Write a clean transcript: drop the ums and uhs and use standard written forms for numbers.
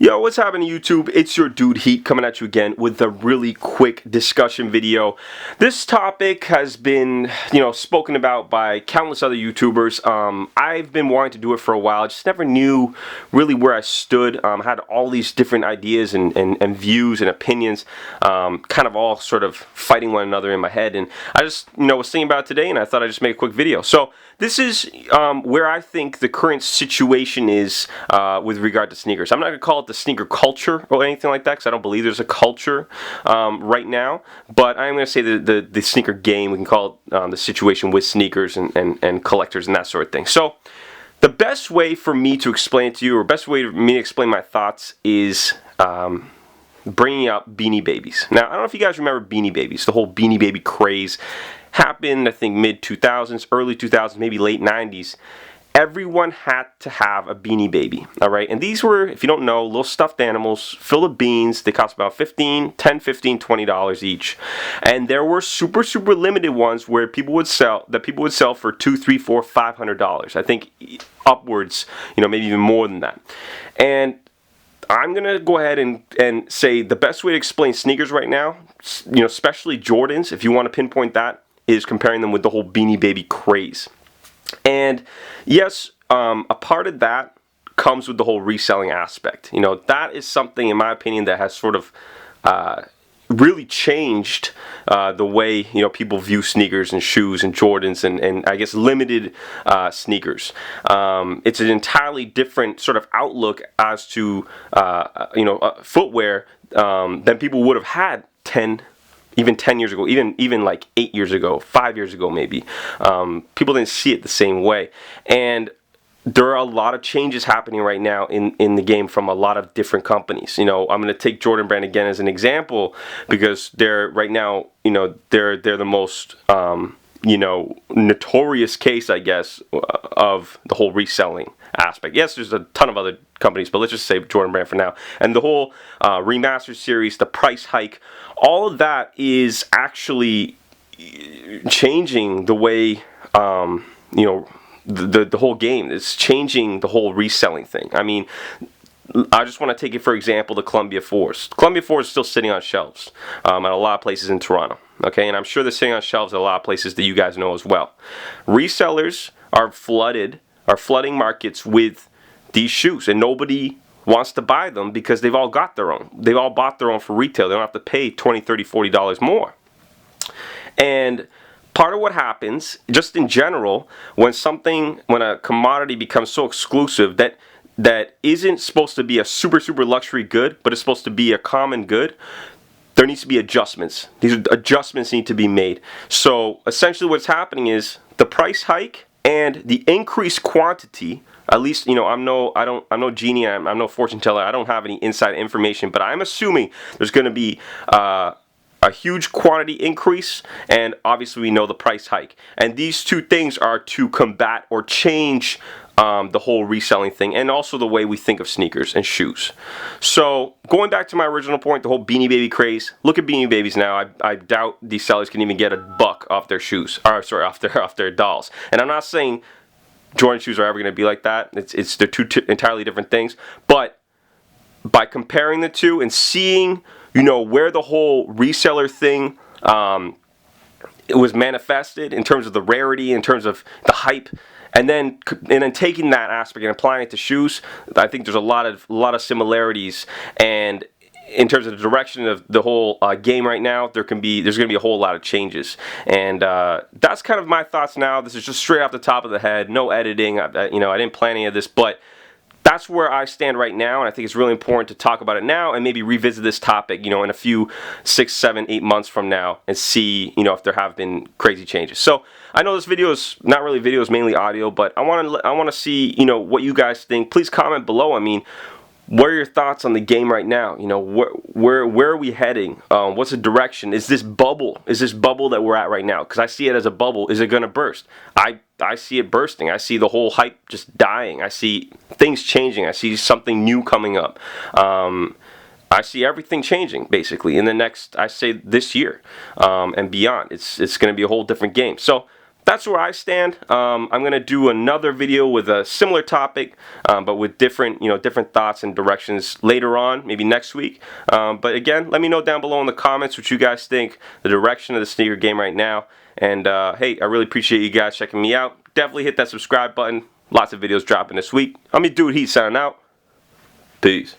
Yo, what's happening YouTube? It's your dude Heat coming at you again with a really quick discussion video. This topic has been, spoken about by countless other YouTubers. I've been wanting to do it for a while. I just never knew really where I stood. I had all these different ideas and views and opinions, kind of all sort of fighting one another in my head. And I just, was thinking about it today, and I thought I'd just make a quick video. So this is where I think the current situation is with regard to sneakers. I'm not going to call it the sneaker culture or anything like that, because I don't believe there's a culture right now, but I'm going to say the sneaker game. We can call it the situation with sneakers and collectors and that sort of thing. So the best way for me to explain it to you, or best way for me to explain my thoughts, is bringing up Beanie Babies. Now, I don't know if you guys remember Beanie Babies. The whole Beanie Baby craze happened, I think, mid-2000s, early 2000s, maybe late 90s. Everyone had to have a Beanie Baby, all right? And these were, if you don't know, little stuffed animals filled with beans. They cost about $10, $15, $20 each. And there were super limited ones where people would sell for $200, $300, $400, $500. I think upwards, maybe even more than that. And I'm going to go ahead and say the best way to explain sneakers right now, especially Jordans, if you want to pinpoint that, is comparing them with the whole Beanie Baby craze. And yes, a part of that comes with the whole reselling aspect. That is something, in my opinion, that has sort of really changed the way people view sneakers and shoes and Jordans and I guess limited sneakers. It's an entirely different sort of outlook as to footwear than people would have had 10 years ago, even like 8 years ago, 5 years ago maybe. People didn't see it the same way. And there are a lot of changes happening right now in the game from a lot of different companies. I'm going to take Jordan Brand again as an example, because they're right now, they're the most notorious case, I guess, of the whole reselling aspect. Yes, there's a ton of other companies, but let's just say Jordan Brand for now. And the whole remastered series, the price hike, all of that is actually changing the way, the whole game. It's changing the whole reselling thing. I mean, I just want to take it for example, the Columbia 4s. Columbia 4s is still sitting on shelves at a lot of places in Toronto. Okay, and I'm sure they're sitting on shelves at a lot of places that you guys know as well. Resellers are flooding markets with these shoes, and nobody wants to buy them because they've all got their own. They've all bought their own for retail. They don't have to pay $20, $30, $40 more. And part of what happens, just in general, when a commodity becomes so exclusive that isn't supposed to be a super luxury good, but it's supposed to be a common good, there needs to be adjustments. These adjustments need to be made. So essentially what's happening is the price hike and the increased quantity. At least, I'm no genie, I'm no fortune teller, I don't have any inside information, but I'm assuming there's going to be a huge quantity increase, and obviously we know the price hike. And these two things are to combat or change the whole reselling thing, and also the way we think of sneakers and shoes. So going back to my original point, the whole Beanie Baby craze. Look at Beanie Babies now. I doubt these sellers can even get a buck off their shoes, or sorry, off their dolls. And I'm not saying Jordan shoes are ever going to be like that. They're two entirely different things. But by comparing the two and seeing, where the whole reseller thing it was manifested in terms of the rarity, in terms of the hype, and then taking that aspect and applying it to shoes, I think there's a lot of similarities. And in terms of the direction of the whole game right now, there's going to be a whole lot of changes. And that's kind of my thoughts now. This is just straight off the top of the head, no editing. I didn't plan any of this, but that's where I stand right now, and I think it's really important to talk about it now and maybe revisit this topic, in a few 6, 7, 8 months from now, and see, if there have been crazy changes. So I know this video is not really video, it's mainly audio, but I want to see, what you guys think. Please comment below. I mean, what are your thoughts on the game right now? Where are we heading? What's the direction? Is this bubble that we're at right now? Because I see it as a bubble. Is it going to burst? I see it bursting. I see the whole hype just dying. I see things changing. I see something new coming up. I see everything changing basically in the next, I say, this year and beyond. It's going to be a whole different game. So that's where I stand. I'm gonna do another video with a similar topic, but with different, different thoughts and directions later on, maybe next week. But again, let me know down below in the comments what you guys think, the direction of the sneaker game right now. And hey, I really appreciate you guys checking me out. Definitely hit that subscribe button. Lots of videos dropping this week. I'm your dude Heat signing out. Peace.